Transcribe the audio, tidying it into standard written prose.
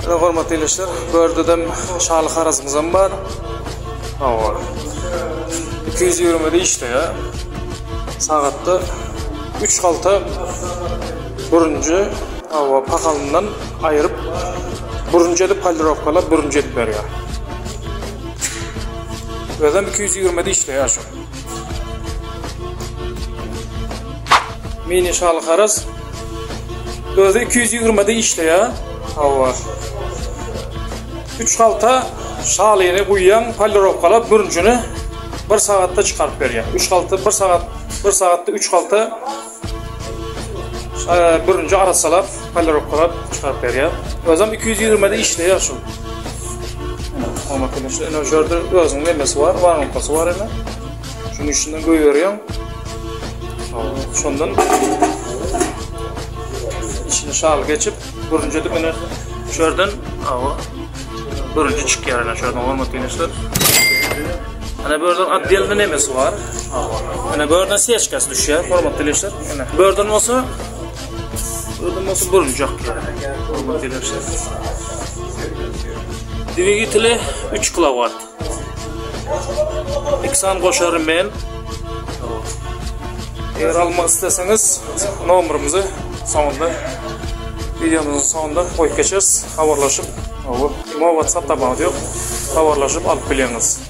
Hormatly eleşler, gördüm şalı xarazımızam var. Ava. 220 de işte ya. Saatda 3 qalta buruncu ava pakalından ayırıp buruncu edip polirovkalap buruncu edip veriyor. Adam 220 de işte ya şu. Mini şalı xaraz. Özü 220 de işte ya. Ava. 3 qalta şalını uyuyan polirovkalap buruncunu 1 saatda çıkarıp veriyor. 3 qalta 1 saatte 3 qalta buruncu arasalap polirovkalap çıkarıp veriyor. Özüm 220 de işte ya şu. Ama arkadaşlar enerjide özünün nemesi var, varınlıkası var elə. Şunun içinden koyuyorum. Şundan içine şal geçip buruncu edip beni şuradan buruncu çıkıyor yani şuradan hormatly arkadaşlar. Ana buradan отдельно nemesi var. Ana buradan seçkası düşüyor hormatly arkadaşlar. Ana buradan olsa buruncu çıkıyor hormatly arkadaşlar. Dvigateli 3 kW. Eksan qoşarım ben. Eğer almak isteseniz numarımızı sonunda videomuzun sonunda koyup geçeriz. Haberlaşıp WhatsApp tabanı yok. Haberlaşıp alıp biliniz.